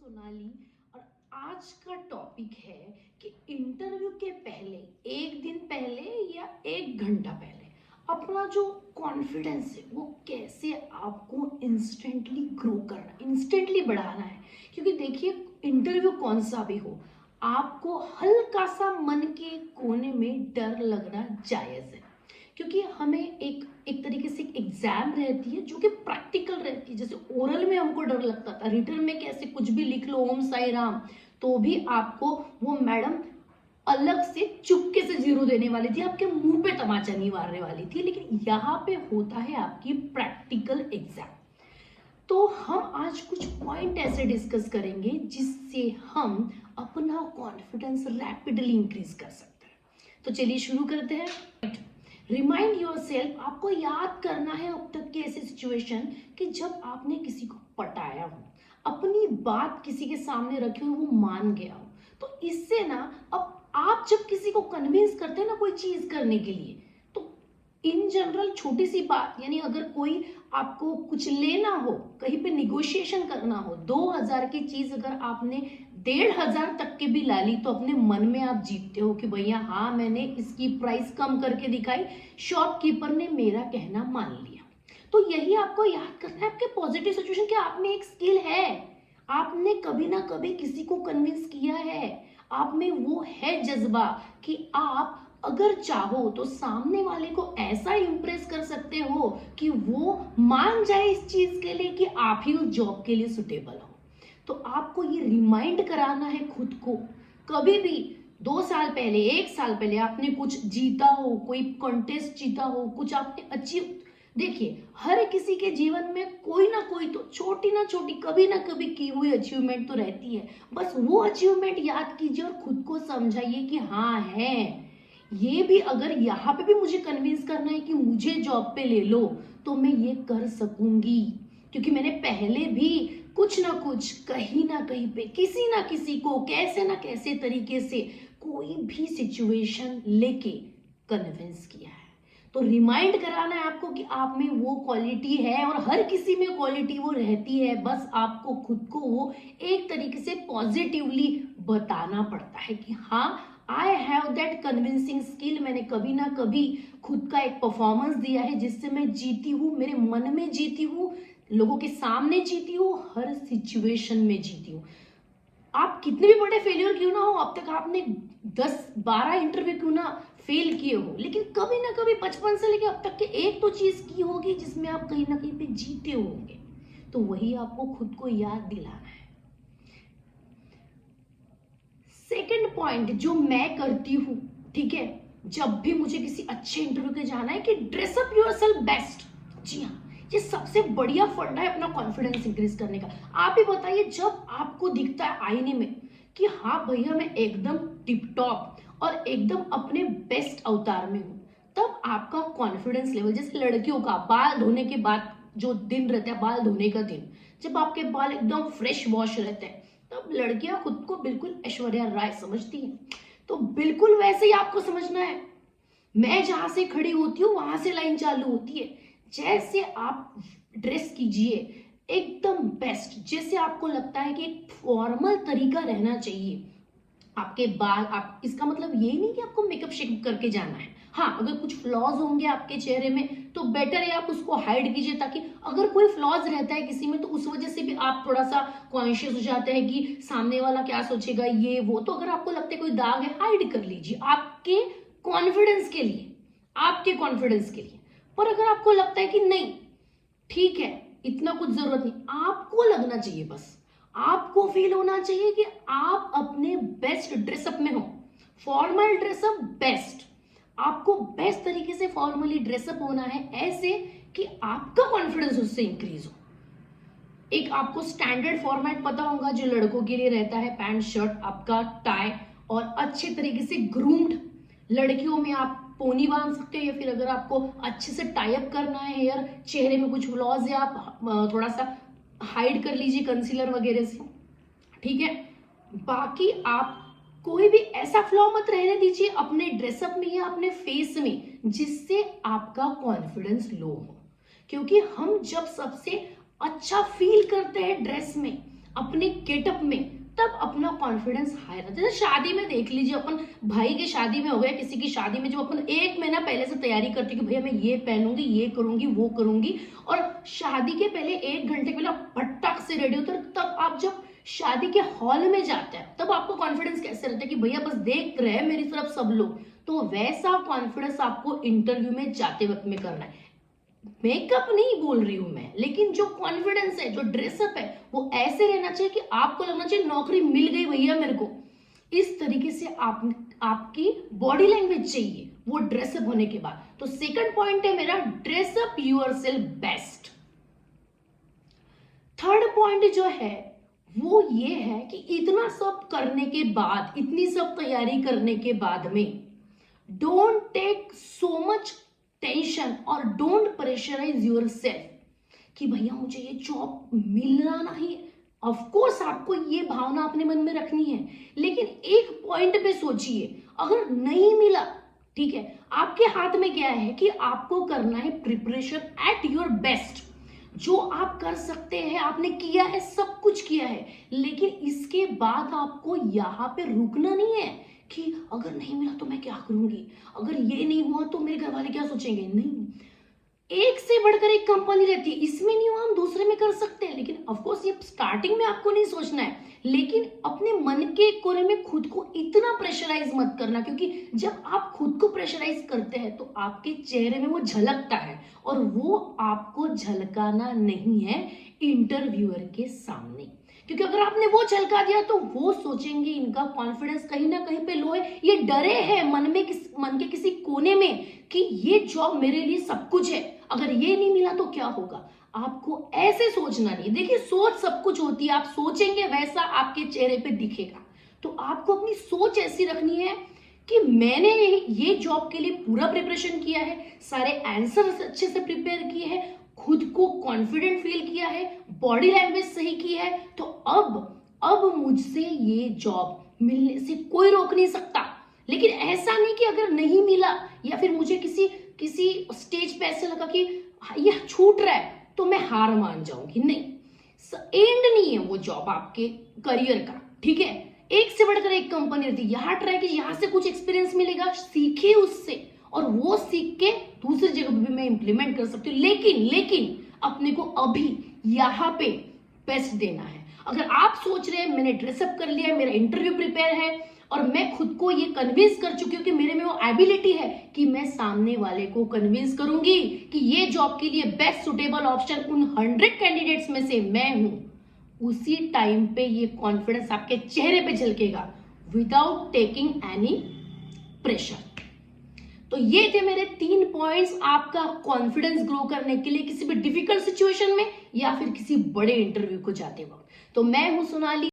सोनाली और आज का टॉपिक है कि इंटरव्यू के पहले, एक दिन पहले या एक घंटा पहले अपना जो कॉन्फिडेंस है वो कैसे आपको इंस्टेंटली ग्रो करना है, इंस्टेंटली बढ़ाना है। क्योंकि देखिए, इंटरव्यू कौन सा भी हो, आपको हल्का सा मन के कोने में डर लगना जायज़ है। क्योंकि हमें एक एक तरीके से एक एग्जाम रहती है जो कि प्रैक्टिकल रहती है। जैसे ओरल में हमको डर लगता था, रिटर्न में कैसे कुछ भी लिख लो ओम साई राम, तो भी आपको वो मैडम अलग से चुपके से जीरो देने वाली थी, आपके मुंह पे तमाचा नहीं मारने वाली थी। लेकिन यहाँ पे होता है आपकी प्रैक्टिकल एग्जाम। तो हम आज कुछ पॉइंट ऐसे डिस्कस करेंगे जिससे हम अपना कॉन्फिडेंस रैपिडली इंक्रीज कर सकते हैं। तो चलिए शुरू करते हैं। रिमाइंड योर सेल्फ, आपको याद करना है अब तक की ऐसी सिचुएशन कि जब आपने किसी को पटाया हो, अपनी बात किसी के सामने रखी हो, वो मान गया हो। तो इससे ना, अब आप जब किसी को कन्विंस करते हैं ना कोई चीज करने के लिए, तो इन जनरल छोटी सी बात, यानी अगर कोई आपको कुछ लेना हो, कहीं पे निगोशिएशन करना हो, 2000 की चीज अगर आपने 1500 तक के भी ला ली, तो अपने मन में आप जीतते हो कि भैया हाँ, मैंने इसकी प्राइस कम करके दिखाई, शॉपकीपर ने मेरा कहना मान लिया। तो यही आपको याद करना है आपके पॉजिटिव सिचुएशन कि आप में एक स्किल है, आपने कभी ना कभी किसी को कन्विंस किया है, आप में वो है जज्बा कि आप अगर चाहो तो सामने वाले को ऐसा इंप्रेस कर सकते हो कि वो मान जाए इस चीज के लिए कि आप ही उस जॉब के लिए सुटेबल हो। तो आपको ये रिमाइंड कराना है खुद को। कभी भी 2 साल पहले, 1 साल पहले आपने कुछ जीता हो, कोई कॉन्टेस्ट जीता हो, कुछ आपने अचीव, देखिए हर किसी के जीवन में कोई ना कोई तो छोटी ना छोटी, कभी ना कभी की हुई अचीवमेंट तो रहती है। बस वो अचीवमेंट याद कीजिए और खुद को समझाइए कि हाँ है, ये भी अगर यहाँ पे भी मुझे कन्विंस करना है कि मुझे जॉब पे ले लो, तो मैं ये कर सकूंगी। क्योंकि मैंने पहले भी कुछ ना कुछ, कहीं ना कहीं पे, किसी ना किसी को, कैसे ना कैसे तरीके से कोई भी सिचुएशन लेके कन्विंस किया है। तो रिमाइंड कराना है आपको कि आप में वो क्वालिटी है, और हर किसी में क्वालिटी वो रहती है। बस आपको खुद को वो एक तरीके से पॉजिटिवली बताना पड़ता है कि हाँ, I have that convincing skill. मैंने कभी ना कभी खुद का एक परफॉर्मेंस दिया है जिससे मैं जीती हूँ, मेरे मन में जीती हूँ, लोगों के सामने जीती हूँ, हर सिचुएशन में जीती हूँ। आप कितने भी बड़े फेलियर क्यों ना हो, अब तक आपने 10-12 इंटरव्यू क्यों ना फेल किए हो, लेकिन कभी ना कभी बचपन से लेकर अब तक के एक तो चीज की होगी जिसमें आप कहीं ना कहीं पे जीते होंगे। तो वही आपको खुद को याद दिलाना है। सेकंड पॉइंट जो मैं करती हूँ, ठीक है, जब भी मुझे किसी अच्छे इंटरव्यू के जाना है, कि ड्रेस अप योरसेल्फ बेस्ट। जी हाँ, ये सबसे बढ़िया फंडा है अपना कॉन्फिडेंस इंक्रीज करने का। आप ही बताइए, जब आपको दिखता है आईने में कि हाँ भैया मैं एकदम टिप टॉप और एकदम अपने बेस्ट अवतार में हूँ, तब आपका कॉन्फिडेंस लेवल, जैसे लड़कियों का बाल धोने के बाद जो दिन रहता है, बाल धोने का दिन, जब आपके बाल एकदम फ्रेश वॉश रहते हैं, तब लड़कियां खुद को बिल्कुल ऐश्वर्या राय समझती हैं। तो बिल्कुल वैसे ही आपको समझना है। मैं जहां से खड़ी होती हूँ वहां से लाइन चालू होती है। जैसे आप ड्रेस कीजिए एकदम बेस्ट, जैसे आपको लगता है कि एक फॉर्मल तरीका रहना चाहिए। आपके बाल, आप, इसका मतलब ये नहीं कि आपको मेकअप शेकअप करके जाना है। हाँ, अगर कुछ फ्लॉज होंगे आपके चेहरे में तो बेटर है आप उसको हाइड कीजिए, ताकि अगर कोई फ्लॉज रहता है किसी में तो उस वजह से भी आप थोड़ा सा कॉन्शियस हो जाते हैं कि सामने वाला क्या सोचेगा, ये वो। तो अगर आपको लगता है कोई दाग है, हाइड कर लीजिए, आपके कॉन्फिडेंस के लिए, आपके कॉन्फिडेंस के लिए। पर अगर आपको लगता है कि नहीं ठीक है, इतना कुछ जरूरत नहीं, आपको लगना चाहिए, बस आपको फील होना चाहिए कि आप अपने बेस्ट ड्रेसअप में हो। फॉर्मल ड्रेसअप बेस्ट, आपको बेस्ट तरीके से फॉर्मली ड्रेसअप होना है, ऐसे कि आपका कॉन्फिडेंस उससे इंक्रीज हो। एक आपको स्टैंडर्ड फॉर्मेट पता होगा जो लड़कों के लिए रहता है, पैंट शर्ट, आपका टाई और अच्छे तरीके से ग्रूम्ड। लड़कियों में आप पोनी बांध सकते हो, या फिर अगर आपको अच्छे से टाई अप करना है हेयर, चेहरे में कुछ फ्लॉज है, आप थोड़ा सा हाइड कर लीजिए कंसीलर वगैरह से, ठीक है। बाकी आप कोई भी ऐसा फ्लॉ मत रहने दीजिए अपने ड्रेसअप में या अपने फेस में जिससे आपका कॉन्फिडेंस लो हो। क्योंकि हम जब सबसे अच्छा फील करते हैं ड्रेस में, अपने गेटअप में, तब अपना कॉन्फिडेंस हाई रहता है। जैसे शादी में देख लीजिए, अपन भाई की शादी में हो गया, किसी की शादी में, जब अपन 1 महीना पहले से तैयारी करते हैं कि भैया मैं ये पहनूंगी, ये करूंगी, वो करूंगी, और शादी के पहले 1 घंटे पहले आप फटाक से रेडी होते हैं, तब आप जब शादी के हॉल में जाते हैं तब आपको कॉन्फिडेंस कैसे रहता है कि भैया बस देख रहे हैं मेरी तरफ सब लोग। तो वैसा कॉन्फिडेंस आपको इंटरव्यू में जाते वक्त में करना है। मेकअप नहीं बोल रही हूं मैं, लेकिन जो कॉन्फिडेंस है, जो ड्रेसअप है, वो ऐसे रहना चाहिए कि आपको लगना चाहिए नौकरी मिल गई भैया मेरे को। इस तरीके से आपकी बॉडी लैंग्वेज चाहिए वो ड्रेसअप होने के बाद। तो सेकंड पॉइंट है मेरा, dress up yourself best. Third point जो है वो ये है कि इतना सब करने के बाद, इतनी सब तैयारी करने के बाद में, don't take so much tension और डोंट प्रेशराइज योरसेल्फ कि भैया मुझे ये जॉब मिलना नहीं है। ऑफ कोर्स आपको ये भावना अपने मन में रखनी है, लेकिन एक पॉइंट पे सोचिए, अगर नहीं मिला, ठीक है, आपके हाथ में क्या है कि आपको करना है प्रिपरेशन एट योर बेस्ट। जो आप कर सकते हैं आपने किया है, सब कुछ किया है, लेकिन इसके बाद आपको यहाँ पे रुकना नहीं है कि अगर नहीं मिला तो मैं क्या करूंगी, अगर ये नहीं हुआ तो मेरे घर वाले क्या सोचेंगे। नहीं, एक से बढ़कर एक कंपनी रहती है, इसमें नहीं हुआ हम दूसरे में कर सकते हैं, लेकिन ऑफ कोर्स ये स्टार्टिंग में आपको नहीं सोचना है, लेकिन अपने मन के कोने में खुद को इतना प्रेशराइज मत करना, क्योंकि जब आप खुद को प्रेशराइज करते हैं तो आपके चेहरे में वो झलकता है, और वो आपको झलकाना नहीं है इंटरव्यूअर के सामने, क्योंकि अगर आपने वो झलका दिया तो वो सोचेंगे इनका कॉन्फिडेंस कहीं ना कहीं पे लो है, ये डरे हैं मन के किसी कोने में कि ये जॉब मेरे लिए सब कुछ है, अगर ये नहीं मिला तो क्या होगा। आपको ऐसे सोचना नहीं। देखिए, सोच सब कुछ होती है, आप सोचेंगे वैसा आपके चेहरे पे दिखेगा। तो आपको अपनी सोच ऐसी रखनी है कि मैंने ये जॉब के लिए पूरा प्रिपरेशन किया है, सारे आंसर अच्छे से प्रिपेयर किए हैं, खुद को कॉन्फिडेंट फील किया है, बॉडी लैंग्वेज सही की है, तो अब मुझसे ये जॉब मिलने से कोई रोक नहीं सकता। लेकिन ऐसा नहीं कि अगर नहीं मिला या फिर मुझे किसी स्टेज पे ऐसे लगा कि ये छूट रहा है तो मैं हार मान जाऊंगी। नहीं, एंड नहीं है वो जॉब आपके करियर का, ठीक है। एक से बढ़कर एक कंपनी रहती है, यहाँ ट्राई कीजिए, यहाँ से कुछ एक्सपीरियंस मिलेगा, सीखिए उससे, और वो सीख के दूसरी जगह भी मैं इंप्लीमेंट कर सकती हूँ। लेकिन अपने को अभी यहाँ पे बेस्ट देना है। अगर आप सोच रहे हैं मैंने ड्रेसअप कर लिया है, मेरा इंटरव्यू प्रिपेयर है, और मैं खुद को ये कन्विंस कर चुकी हूँ कि मेरे में वो एबिलिटी है कि मैं सामने वाले को कन्विंस करूंगी कि ये जॉब के लिए बेस्ट सुटेबल ऑप्शन उन 100 कैंडिडेट्स में से मैं हूं, उसी टाइम पे ये कॉन्फिडेंस आपके चेहरे पे झलकेगा विदाउट टेकिंग एनी प्रेशर। तो ये थे मेरे 3 पॉइंट्स आपका कॉन्फिडेंस ग्रो करने के लिए किसी भी डिफिकल्ट सिचुएशन में या फिर किसी बड़े इंटरव्यू को जाते वक्त। तो मैं हूं सोनाली।